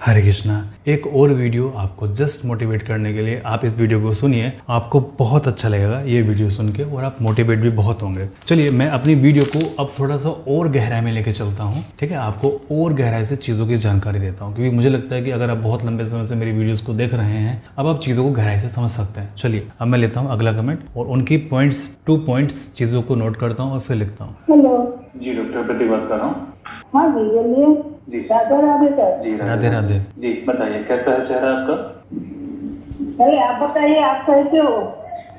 हरे कृष्णा। एक और वीडियो आपको जस्ट मोटिवेट करने के लिए आप इस वीडियो को सुनिए, आपको बहुत अच्छा लगेगा ये वीडियो सुन के और आप मोटिवेट भी बहुत होंगे। चलिए मैं अपनी वीडियो को अब थोड़ा सा और गहराई में लेके चलता हूँ, ठीक है। आपको और गहराई से चीज़ों की जानकारी देता हूँ, क्योंकि मुझे लगता है कि अगर आप बहुत लंबे समय से मेरी वीडियोज़ को देख रहे हैं, अब आप चीज़ों को गहराई से समझ सकते हैं। चलिए अब मैं लेता हूँ अगला कमेंट और उनकी टू पॉइंट्स चीज़ों को नोट करता हूँ और फिर लिखता हूँ। हेलो जी डॉक्टर प्रतीक बात कर रहा हूँ। हाँ जी बोलिए। जी राधे राधे सर। जी राधे राधे। जी बताइए कैसा है चेहरा आपका? अरे आप बताइए आप कैसे हो?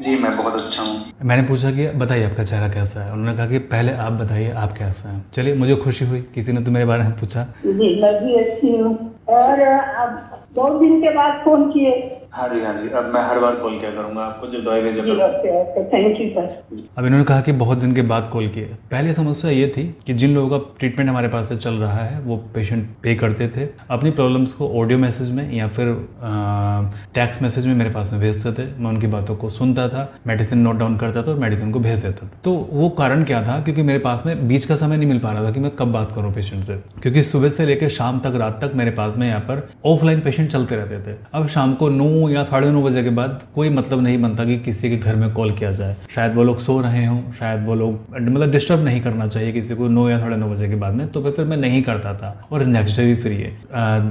जी मैं बहुत अच्छा हूँ। मैंने पूछा कि बताइए आपका चेहरा कैसा है, उन्होंने कहा कि पहले आप बताइए आप कैसे हैं। चलिए मुझे खुशी हुई, किसी ने तो मेरे बारे में पूछा। जी मैं भी अच्छी हूँ। और आप 2 दिन के बाद फोन किए। हाँ जी अब मैं हर बार कॉल किया करूँगा आपको जब दवाई जी भेजा। Okay thank you sir. अब इन्होंने कहा कि बहुत दिन के बाद कॉल किए। पहले समस्या ये थी कि जिन लोगों का ट्रीटमेंट हमारे पास से चल रहा है वो पेशेंट पे करते थे, अपनी प्रॉब्लम्स को ऑडियो मैसेज में या फिर टेक्स्ट मैसेज में मेरे पास में भेजते थे। मैं उनकी बातों को सुनता था, मेडिसिन नोट डाउन करता था और मेडिसिन को भेज देता था। तो वो कारण क्या था? क्योंकि मेरे पास में बीच का समय नहीं मिल पा रहा था कि मैं कब बात करूँ पेशेंट से, क्योंकि सुबह से लेकर शाम तक रात तक मेरे पास में यहाँ पर ऑफलाइन पेशेंट चलते रहते थे। अब शाम को 9 या 9:30 बजे के बाद कोई मतलब नहीं बनता कि किसी के घर में कॉल किया जाए। शायद वो लोग सो रहे हों, शायद वो लोग मतलब डिस्टर्ब नहीं करना चाहिए किसी को 9 या 9:30 बजे के बाद में, तो फिर मैं नहीं करता था। और नेक्स्ट डे भी फ्री है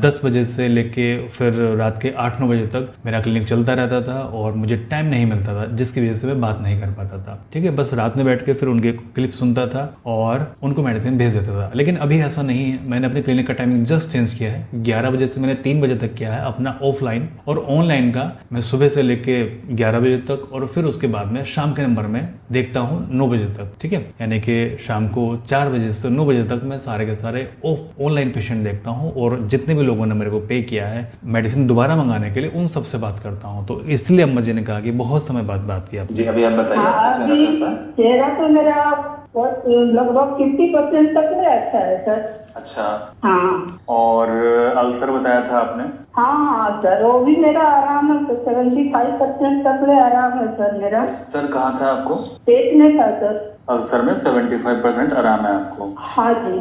10 बजे से लेके फिर रात के 8-9 बजे तक मेरा क्लिनिक चलता रहता था और मुझे टाइम नहीं मिलता था, जिसकी वजह से मैं बात नहीं कर पाता था। ठीक है, बस रात में बैठ के फिर उनके क्लिप सुनता था और उनको मेडिसिन भेज देता था। लेकिन अभी ऐसा नहीं है, मैंने अपने क्लिनिक का टाइमिंग जस्ट चेंज किया है। 11 बजे से मैंने 3 बजे तक किया है अपना ऑफलाइन, और ऑनलाइन का मैं सुबह से लेके 11 बजे तक और फिर उसके बाद में शाम के नंबर में देखता हूँ 9 बजे तक। ठीक है, यानी कि शाम को 4 बजे से 9 बजे तक मैं सारे के सारे ऑनलाइन पेशेंट देखता हूँ और जितने भी लोगों ने मेरे को पे किया है मेडिसिन दोबारा मंगाने के लिए उन सबसे बात करता हूँ। तो इसलिए अम्मा जी ने कहा कि बहुत समय बाद बात की आपने। जी अभी आप बताइए आपका चेहरा कैसा है? चेहरा तो मेरा लगभग 50% तक में अच्छा है सर। अच्छा हाँ और अल्सर बताया था आपने? हाँ सर वो भी मेरा आराम है सर। 75% तक में आराम है सर मेरा। सर कहाँ था आपको? पेट में था सर। अल्सर में 75% आराम है आपको? हाँ जी।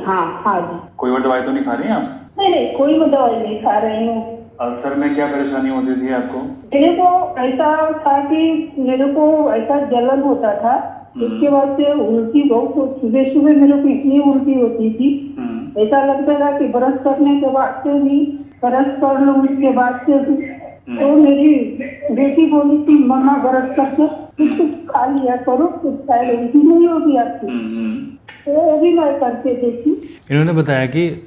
कोई और दवाई तो नहीं खा रही हैं आप? नहीं कोई मैं दवाई नहीं खा रही हूँ। अल्सर में क्या परेशानी होती थी आपको? मेरे को ऐसा था कि मेरे को ऐसा जलन होता था, उसके बाद से उल्टी बहुत, सुबह सुबह मेरे को इतनी उल्टी होती थी, ऐसा लगता था कि ब्रश करने के बाद से भी ब्रश कर लो, उसके बाद से भी। तो मेरी बेटी बोली थी मम्मा ब्रश करके कुछ खा लिया करो, कुछ शायद उल्टी नहीं होगी आपकी। तो वो भी मैं करके देखी। इन्होंने बताया कि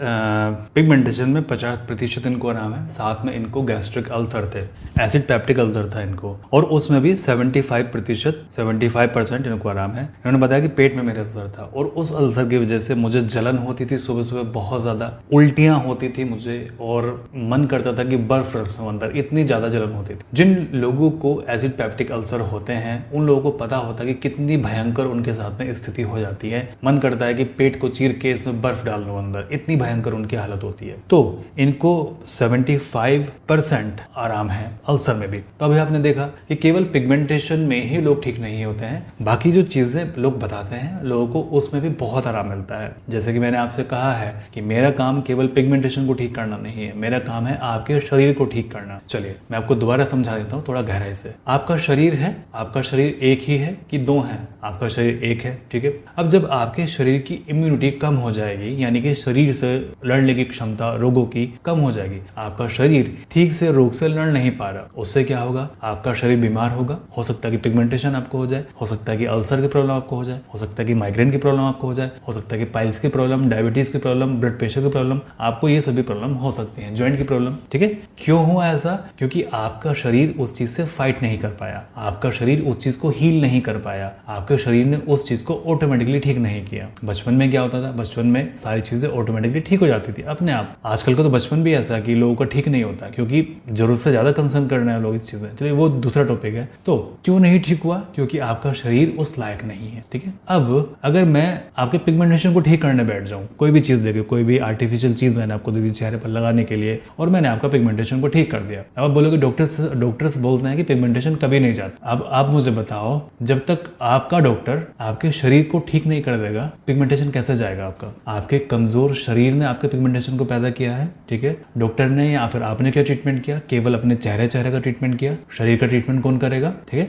पिगमेंटेशन में 50% इनको आराम है, साथ में इनको गैस्ट्रिक अल्सर थे, एसिड पेप्टिक अल्सर था इनको, और उसमें भी 75% इनको आराम है। इन्होंने बताया कि पेट में मेरे अल्सर था और उस अल्सर की वजह से मुझे जलन होती थी, सुबह सुबह बहुत ज़्यादा उल्टियाँ होती थी मुझे और मन करता था कि बर्फ रखूं अंदर, इतनी ज़्यादा जलन होती थी। जिन लोगों को एसिड पेप्टिक अल्सर होते हैं उन लोगों को पता होता है कि कितनी भयंकर उनके साथ में स्थिति हो जाती है। मन करता है कि पेट को चीर के इसमें बर्फ डाल लो अंदर, इतनी भयंकर उनकी हालत होती है। तो इनको 75% आराम है अल्सर में भी। तो अभी आपने देखा कि केवल पिगमेंटेशन में ही लोग ठीक नहीं होते हैं, बाकी जो चीजें लोग बताते हैं लोगों को उसमें भी बहुत आराम मिलता है। जैसे कि मैंने आपसे कहा है कि मेरा काम केवल पिगमेंटेशन को ठीक करना नहीं है, मेरा काम है आपके शरीर को ठीक करना। चलिए मैं आपको दोबारा समझा देता हूँ थोड़ा गहराई से। आपका शरीर है, आपका शरीर एक ही है कि 2 है? आपका शरीर एक है, ठीक है। अब जब आपके शरीर की इम्यूनिटी कम हो जाएगी, यानी कि शरीर से लड़ने की क्षमता रोगों की कम हो जाएगी, आपका शरीर ठीक से रोग से लड़ नहीं पा रहा, उससे क्या होगा? आपका शरीर बीमार होगा। हो सकता है कि पिगमेंटेशन आपको हो जाए, हो सकता है कि अल्सर की प्रॉब्लम आपको हो जाए, हो सकता है कि माइग्रेन की प्रॉब्लम आपको हो जाए, हो सकता है कि पाइल्स की प्रॉब्लम, डायबिटीज की प्रॉब्लम, ब्लड प्रेशर की प्रॉब्लम, आपको ये सभी प्रॉब्लम हो सकती है, ज्वाइंट की प्रॉब्लम। ठीक है, क्यों हुआ ऐसा? क्योंकि आपका शरीर उस चीज से फाइट नहीं कर पाया, आपका शरीर उस चीज को हील नहीं कर पाया, आपके शरीर ने उस चीज को ऑटोमेटिकली ठीक नहीं किया। बचपन में क्या होता था? बचपन में सारी चीजें ऑटोमेटिकली ठीक हो जाती थी अपने आप। आजकल का तो बचपन भी ऐसा कि लोगों का ठीक नहीं होता, क्योंकि जरूरत से ज्यादा कंसर्न कर रहे हैं लोग इस चीज में। चलिए वो दूसरा टॉपिक है। तो क्यों नहीं ठीक हुआ? क्योंकि आपका शरीर उस लायक नहीं है। ठीक है, अब अगर मैं आपके पिगमेंटेशन को ठीक करने बैठ जाऊं, कोई भी चीज देके, कोई भी आर्टिफिशियल चीज मैंने आपको दे दी चेहरे पर लगाने के लिए और मैंने आपका पिगमेंटेशन को ठीक कर दिया, अब आप बोलोगे डॉक्टर्स बोलते हैं कि पिगमेंटेशन कभी नहीं जाता। अब आप मुझे बताओ, जब तक आपका डॉक्टर आपके शरीर को ठीक नहीं कर देगा पिगमेंटेशन कैसे जाएगा आपका? आपके कमजोर शरीर ने आपके पिगमेंटेशन को पैदा किया है, ठीक है। डॉक्टर ने या फिर आपने क्या ट्रीटमेंट किया? केवल अपने चेहरे का ट्रीटमेंट किया। शरीर का ट्रीटमेंट कौन करेगा? ठीक है,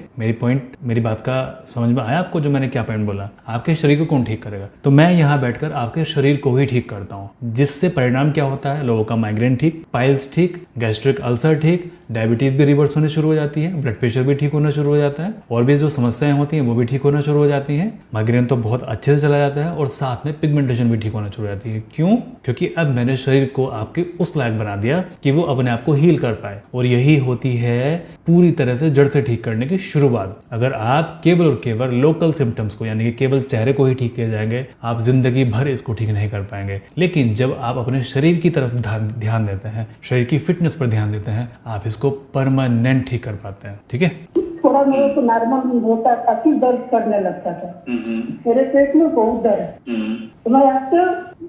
मेरी बात का समझ में आया आपको जो मैंने क्या पॉइंट बोला? आपके शरीर को कौन ठीक करेगा? तो मैं यहाँ बैठकर आपके शरीर को ही ठीक करता हूँ, जिससे परिणाम क्या होता है? लोगों का माइग्रेन ठीक, पाइल्स ठीक, गैस्ट्रिक अल्सर ठीक, डायबिटीज भी रिवर्स होने शुरू हो जाती है, ब्लड प्रेशर भी ठीक होना शुरू हो जाता है, और भी जो समस्याएं होती हैं वो भी ठीक होना शुरू हो जाती हैं। माइग्रेन तो बहुत अच्छे से चला जाता है और साथ में पिगमेंटेशन भी ठीक होना शुरू हो जाती है। क्यों? क्योंकि अब मैंने शरीर को आपके उस लायक बना दिया कि वो अपने आप को हील कर पाए, और यही होती है पूरी तरह से जड़ से ठीक करने की शुरुआत। अगर आप केवल और केवल लोकल सिम्टम्स को, यानी कि केवल चेहरे को ही ठीक किए जाएंगे, आप जिंदगी भर इसको ठीक नहीं कर पाएंगे। लेकिन जब आप अपने शरीर की तरफ ध्यान देते हैं, शरीर की फिटनेस पर ध्यान देते हैं, आप इसको परमानेंट ठीक कर पाते हैं। ठीक है, थोड़ा मेरे को नॉर्मल होता था, फिर दर्द करने लगता था, मेरे पेट में बहुत दर्द। तो मैं आपसे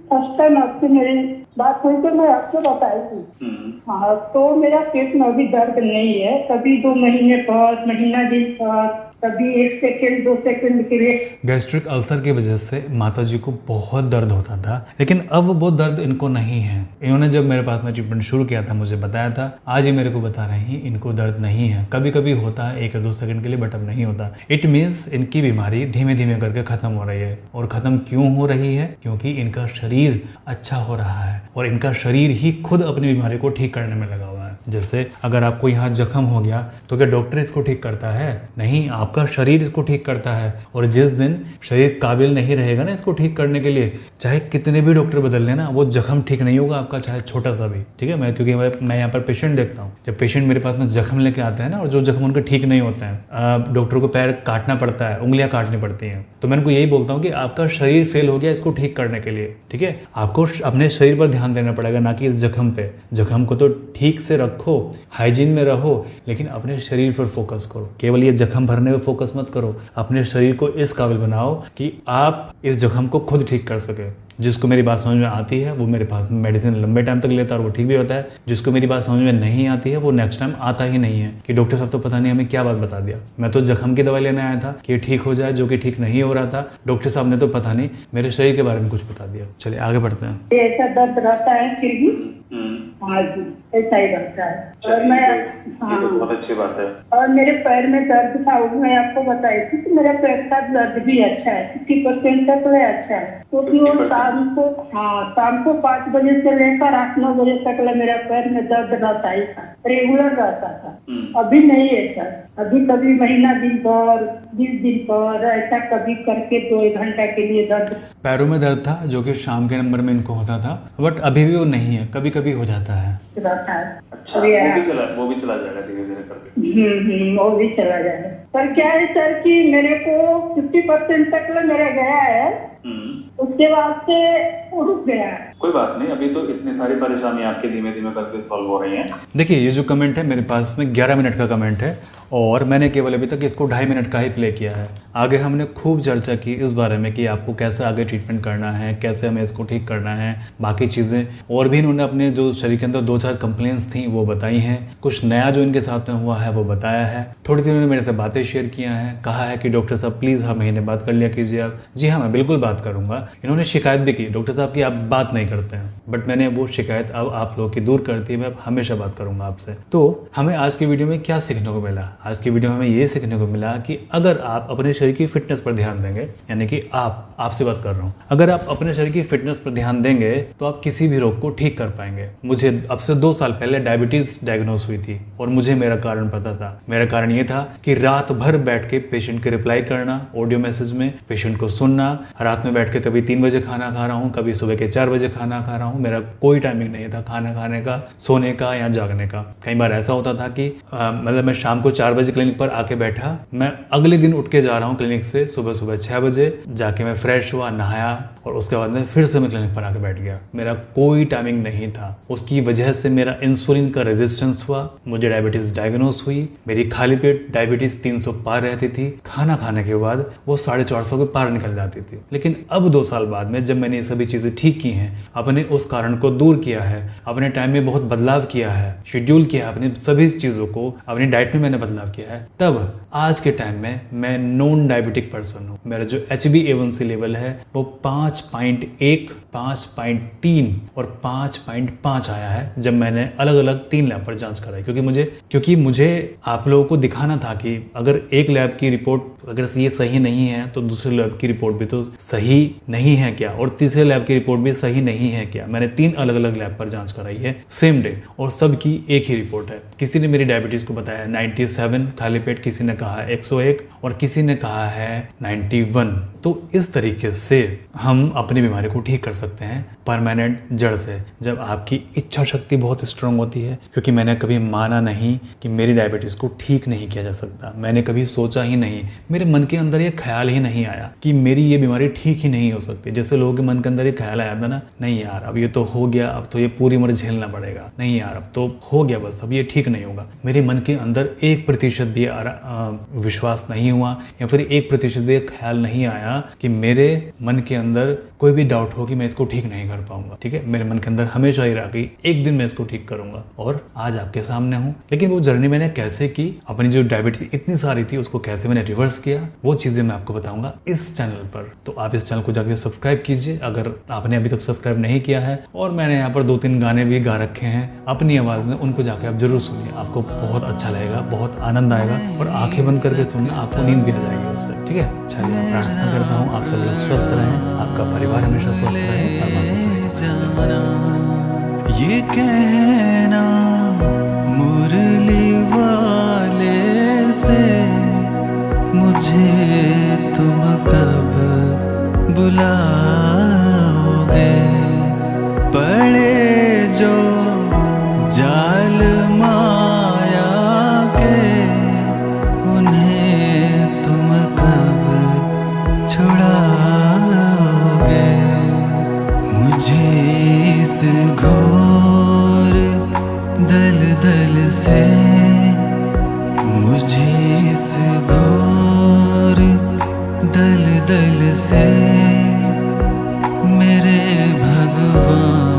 फर्स्ट टाइम आपसे मेरी बात हुई तो मैं आपको बताई थी। हाँ, तो मेरा पेट में अभी दर्द नहीं है, कभी 2 महीने पर, महीना दिन पर, कभी 1 सेकंड 2 सेकंड के लिए। गैस्ट्रिक अल्सर की वजह से माताजी को बहुत दर्द होता था, लेकिन अब वो दर्द इनको नहीं है। इन्होंने जब मेरे पास में ट्रीटमेंट शुरू किया था, मुझे बताया था, आज ही मेरे को बता रहे हैं इनको दर्द नहीं है। कभी कभी होता है 1 या 2 सेकंड के लिए, बट अब नहीं होता। इट मीन्स इनकी बीमारी धीमे धीमे करके खत्म हो रही है। और खत्म क्यों हो रही है? क्योंकि इनका शरीर अच्छा हो रहा है, और इनका शरीर ही खुद अपनी बीमारी को ठीक करने में लगा हुआ है। जैसे अगर आपको यहाँ जख्म हो गया तो क्या डॉक्टर इसको ठीक करता है? नहीं, आपका शरीर इसको ठीक करता है। और जिस दिन शरीर काबिल नहीं रहेगा ना इसको ठीक करने के लिए, चाहे कितने भी डॉक्टर बदल लेना, वो जख्म ठीक नहीं होगा आपका, चाहे छोटा सा भी। ठीक है, क्योंकि मैं यहाँ पर पेशेंट देखता हूँ। जब पेशेंट मेरे पास में जख्म लेके आते हैं ना, और जो जख्म उनके ठीक नहीं होते हैं, डॉक्टर को पैर काटना पड़ता है, उंगलियां काटनी पड़ती हैं, तो मैं उनको यही बोलता हूँ कि आपका शरीर फेल हो गया इसको ठीक करने के लिए। ठीक है, आपको अपने शरीर पर ध्यान देना पड़ेगा, ना कि इस जख्म पे। जख्म को तो ठीक से रखो, हाइजीन में रहो, लेकिन अपने शरीर पर फोकस करो। केवल ये जख्म भरने पे फोकस मत करो, अपने शरीर को इस काबिल बनाओ कि आप इस जख्म को खुद ठीक कर सके। जिसको मेरी बात समझ में आती है वो मेरे पास मेडिसिन लंबे टाइम तक लेता है और वो ठीक भी होता है। जिसको मेरी बात समझ में नहीं आती है वो नेक्स्ट टाइम आता ही नहीं है कि डॉक्टर साहब तो पता नहीं हमें क्या बात बता दिया। मैं तो जख्म की दवाई लेने आया था कि ये ठीक हो जाए, जो कि ठीक नहीं हो रहा था। डॉक्टर साहब ने तो पता नहीं मेरे शरीर के बारे में कुछ बता दिया। चलिए आगे बढ़ते हैं। ऐसा दर्द रहता है फिर भी, हाँ जी, ऐसा ही रहता है। और मैं, हाँ, बहुत अच्छी बात है। और मेरे पैर में दर्द था, वो मैं आपको बताई थी कि मेरा पैर का दर्द भी अच्छा है, 50% तक ले अच्छा है। क्योंकि वो शाम को 5 बजे से लेकर 8-9 बजे तक मेरा पैर में दर्द रहता ही था, रेगुलर रहता था। अभी नहीं है सर, अभी कभी महीना दिन पर, 20 दिन पर, ऐसा कभी करके 2-1 घंटा के लिए दर्द। पैरों में दर्द था जो कि शाम के नंबर में इनको होता था, बट अभी भी वो नहीं है, कभी कभी हो जाता है। अच्छा, वो भी चला जाएगा धीरे धीरे करके। वो भी चला जाएगा। पर क्या है सर कि मेरे को 50% तक मेरा गया है, उसके बाद से रुक गया है। कोई बात नहीं, अभी तो इतनी सारी परेशानी आपके धीमे धीमे करके सॉल्व हो रही हैं। देखिए ये जो कमेंट है मेरे पास में 11 मिनट का कमेंट है, और मैंने केवल अभी तक इसको 2.5 मिनट का ही प्ले किया है। आगे हमने खूब चर्चा की इस बारे में कि आपको कैसे आगे ट्रीटमेंट करना है, कैसे हमें इसको ठीक करना है, बाकी चीज़ें। और भी इन्होंने अपने जो शरीर के अंदर 2-4 कंप्लेंट्स थी वो बताई हैं, कुछ नया जो इनके साथ में हुआ है वो बताया है। थोड़ी सी इन्होंने मेरे से बातें शेयर किया हैं, कहा है कि डॉक्टर साहब प्लीज़ हर महीने बात कर लिया कीजिए आप। जी हाँ, मैं बिल्कुल बात करूँगा। इन्होंने शिकायत भी की डॉक्टर साहब की आप बात नहीं करते हैं, बट मैंने वो शिकायत अब आप लोगों की दूर करती है, मैं हमेशा बात करूँगा आपसे। तो हमें आज की वीडियो में क्या सीखने को मिला? आज की वीडियो में हमें ये सीखने को मिला कि अगर आप अपने शरीर की फिटनेस पर ध्यान देंगे, यानी कि आपसे बात कर रहा हूँ, अगर आप अपने शरीर की फिटनेस पर ध्यान देंगे तो आप किसी भी रोग को ठीक कर पाएंगे। मुझे अब से 2 साल पहले डायबिटीज डायग्नोस हुई थी, और मुझे मेरा कारण पता था। मेरा कारण ये था कि रात भर बैठ के पेशेंट के रिप्लाई करना, ऑडियो मैसेज में पेशेंट को सुनना, रात में बैठ के कभी 3 बजे खाना खा रहा हूँ, कभी सुबह के 4 बजे खाना खा रहा हूँ। मेरा कोई टाइमिंग नहीं था खाना खाने का, सोने का या जागने का। कई बार ऐसा होता था कि मतलब मैं शाम को 4 बजे क्लिनिक पर आके बैठा, मैं अगले दिन उठ के जा रहा हूँ क्लिनिक से सुबह 6 बजे, जाके मैं फ्रेश हुआ, नहाया, और उसके बाद में फिर से मैं क्लिनिक पर आके बैठ गया। मेरा कोई टाइमिंग नहीं था। उसकी वजह से मेरा इंसुलिन का रेजिस्टेंस हुआ, मुझे डायबिटीज डायग्नोस हुई। मेरी खाली पेट डायबिटीज 300 पार रहती थी, खाना खाने के बाद वो 450 के पार निकल जाती थी। लेकिन अब 2 साल बाद में जब मैंने ये सभी चीज़ें ठीक की हैं, अपने उस कारण को दूर किया है, अपने टाइम में बहुत बदलाव किया है, शेड्यूल किया है अपनी सभी चीज़ों को, अपनी डाइट में मैंने बदलाव किया है, तब आज के टाइम में मैं नॉन डायबिटिक पर्सन हूँ। मेरा जो HbA1c लेवल है वो 5.1, 5.3 और 5.5 आया है जब मैंने अलग अलग 3 लैब पर जांच कराई, क्योंकि मुझे आप लोगों को दिखाना था कि अगर एक लैब की रिपोर्ट अगर ये सही नहीं है तो दूसरे लैब की रिपोर्ट भी तो सही नहीं है क्या, और तीसरे लैब की रिपोर्ट भी सही नहीं है क्या। मैंने 3 अलग अलग लैब पर जांच कराई है सेम डे, और सबकी एक ही रिपोर्ट है। किसी ने मेरी डायबिटीज़ को बताया 97 खाली पेट, किसी ने कहा 101 और किसी ने कहा है 91। तो इस तरीके से हम अपनी बीमारी को ठीक कर सकते हैं परमानेंट जड़ से, जब आपकी इच्छा शक्ति बहुत स्ट्रांग होती है। क्योंकि मैंने कभी माना नहीं कि मेरी डायबिटीज़ को ठीक नहीं किया जा सकता, मैंने कभी सोचा ही नहीं, मेरे मन के अंदर ये ख्याल ही नहीं आया कि मेरी ये बीमारी ठीक ही नहीं हो सकती। जैसे लोगों के मन के अंदर ये ख्याल आया था ना, नहीं यार अब ये तो हो गया, अब तो ये पूरी उम्र झेलना पड़ेगा, नहीं यार अब तो हो गया बस, अब ये ठीक नहीं होगा। मेरे मन के अंदर 1% भी विश्वास नहीं हुआ, या फिर 1% भी ख्याल नहीं आया कि मेरे मन के अंदर कोई भी डाउट हो कि मैं इसको ठीक नहीं कर पाऊंगा। ठीक है, मेरे मन के अंदर हमेशा ही रहा कि एक दिन मैं इसको ठीक करूंगा, और आज आपके सामने हूँ। लेकिन वो जर्नी मैंने कैसे की, अपनी जो डायबिटीज इतनी सारी थी उसको कैसे मैंने रिवर्स किया, वो चीजें मैं आपको बताऊंगा इस चैनल पर। तो आप इस चैनल को जाकर सब्सक्राइब कीजिए अगर आपने अभी तक सब्सक्राइब नहीं किया है, और मैंने यहाँ पर 2-3 गाने भी गा रखे हैं अपनी आवाज में, उनको जाकर आप जरूर सुनिए, आपको बहुत अच्छा लगेगा, बहुत आनंद आएगा, और आंखें बंद करके सुनिए, आपको नींद भी आ जाएगी उससे। ठीक है, चलिए मैं प्रार्थना करता हूँ आप सब लोग स्वस्थ रहें, आपका परिवार हमेशा स्वस्थ रहे, परमात्मा से जाना ये कहना मुरली वाले से, मुझे तुम कब बुलाओगे, पड़े जो जाल माया के, उन्हें तुम कब छुड़ाओगे, मुझे इस घोर दलदल से, मुझे इस घोर दलदल से मेरे भगवान